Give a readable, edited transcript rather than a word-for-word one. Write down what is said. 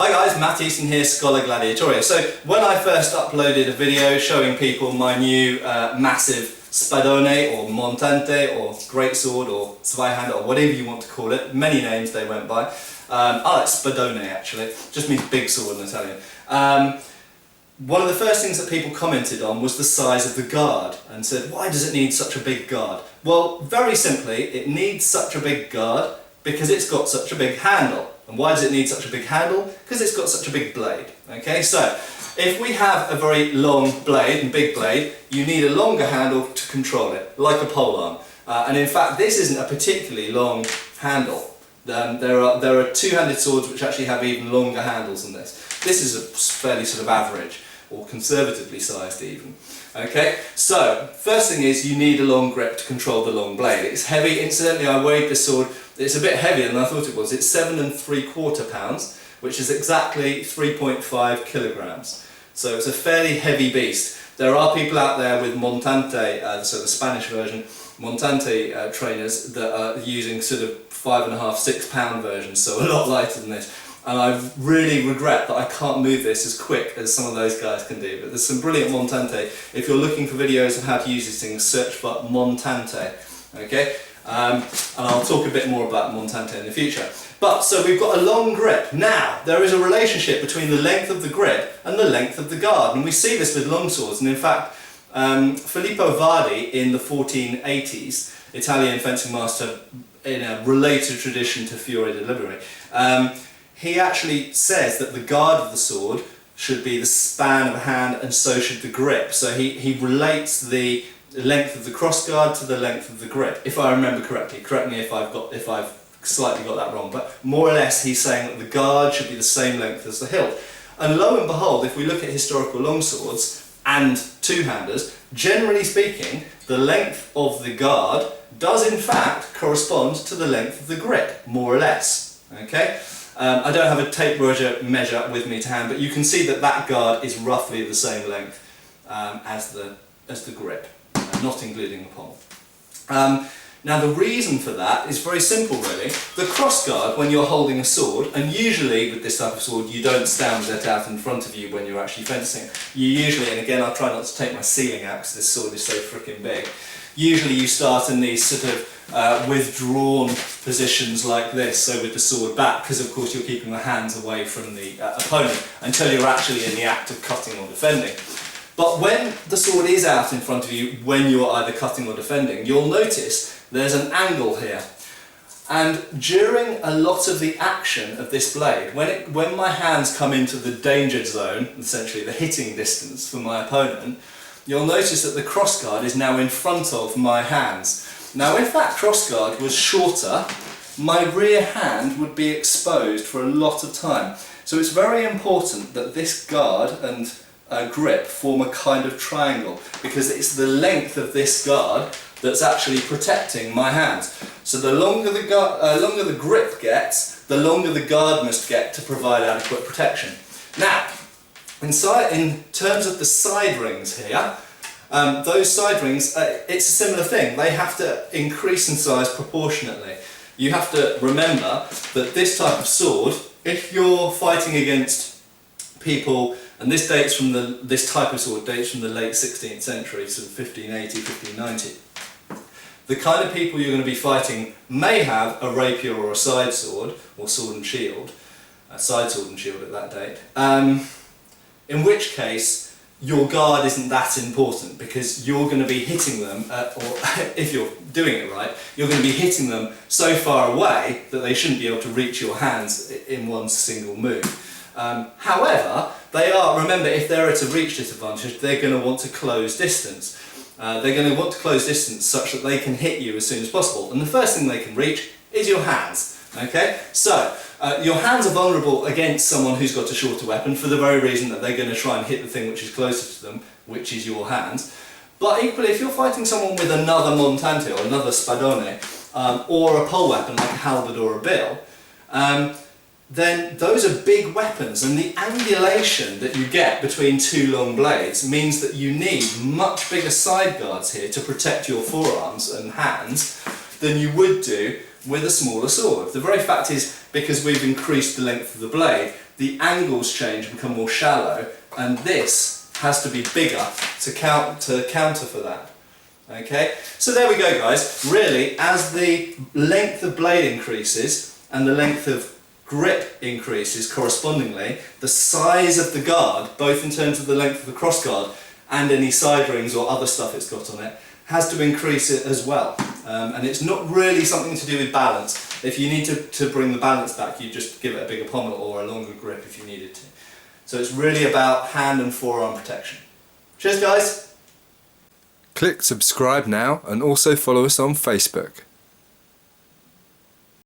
Hi guys, Matt Easton here, Scholar Gladiatoria. So when I first uploaded a video showing people my new massive spadone or montante or greatsword or zweihander or whatever you want to call it, many names they went by. I like spadone actually, it just means big sword in Italian. One of the first things that people commented on was the size of the guard and said, why does it need such a big guard? Well, very simply, it needs such a big guard because it's got such a big handle. And why does it need such a big handle? Because it's got such a big blade. Okay, so if we have a very long blade and big blade, you need a longer handle to control it, like a pole arm. And in fact, this isn't a particularly long handle. There are two-handed swords which actually have even longer handles than this. This is a fairly sort of average, or conservatively sized even. Okay, so first thing is you need a long grip to control the long blade. It's heavy. Incidentally, I weighed this sword. It's a bit heavier than I thought it was. It's 7 3/4 pounds, which is exactly 3.5 kilograms. So it's a fairly heavy beast. There are people out there with montante, so the Spanish version, montante trainers that are using sort of 5.5, 6 pound versions, so a lot lighter than this. And I really regret that I can't move this as quick as some of those guys can do. But there's some brilliant montante. If you're looking for videos on how to use these things, search for montante. Okay, and I'll talk a bit more about montante in the future. But so we've got a long grip. Now there is a relationship between the length of the grip and the length of the guard, and we see this with long swords. And in fact, Filippo Vardi in the 1480s, Italian fencing master in a related tradition to Fiore di Liberi, he actually says that the guard of the sword should be the span of a hand, and so should the grip. So he relates the length of the cross guard to the length of the grip, if I remember correctly. Correct me if I've slightly got that wrong, but more or less he's saying that the guard should be the same length as the hilt. And lo and behold, if we look at historical longswords and two-handers, generally speaking, the length of the guard does in fact correspond to the length of the grip, more or less. Okay. I don't have a tape measure with me to hand, but you can see that that guard is roughly the same length as the grip, not including the pommel. Now the reason for that is very simple really. The cross guard, when you're holding a sword, and usually with this type of sword you don't stand with it out in front of you when you're actually fencing. You usually, and again I'll try not to take my ceiling out because this sword is so freaking big, usually you start in these sort of withdrawn positions like this, so with the sword back, because of course you're keeping the hands away from the opponent until you're actually in the act of cutting or defending. But when the sword is out in front of you, when you're either cutting or defending, you'll notice there's an angle here. And during a lot of the action of this blade, when my hands come into the danger zone, essentially the hitting distance for my opponent, you'll notice that the crossguard is now in front of my hands. Now if that crossguard was shorter, my rear hand would be exposed for a lot of time. So it's very important that this guard and grip form a kind of triangle, because it's the length of this guard that's actually protecting my hands. So the longer the grip gets, the longer the guard must get to provide adequate protection. Now, in terms of the side rings here, those side rings, it's a similar thing. They have to increase in size proportionately. You have to remember that this type of sword, if you're fighting against people, and this type of sword dates from the late 16th century, so 1580, 1590, the kind of people you're going to be fighting may have a rapier or a side sword, or sword and shield, a side sword and shield at that date, in which case your guard isn't that important, because you're going to be hitting them, or if you're doing it right, you're going to be hitting them so far away that they shouldn't be able to reach your hands in one single move. However, remember, if they're at a reach disadvantage, they're going to want to close distance. They're going to want to close distance such that they can hit you as soon as possible. And the first thing they can reach is your hands. Okay? So, your hands are vulnerable against someone who's got a shorter weapon for the very reason that they're going to try and hit the thing which is closer to them, which is your hands. But equally, if you're fighting someone with another montante or another spadone, or a pole weapon like a halberd or a bill, then those are big weapons, and the angulation that you get between two long blades means that you need much bigger side guards here to protect your forearms and hands than you would do with a smaller sword. The very fact is, because we've increased the length of the blade, the angles change and become more shallow, and this has to be bigger to counter for that. Okay, so there we go guys. Really, as the length of blade increases and the length of grip increases correspondingly, the size of the guard, both in terms of the length of the cross guard and any side rings or other stuff it's got on it, has to increase it as well. And it's not really something to do with balance. If you need to bring the balance back, you just give it a bigger pommel or a longer grip if you needed to. So it's really about hand and forearm protection. Cheers guys! Click subscribe now and also follow us on Facebook.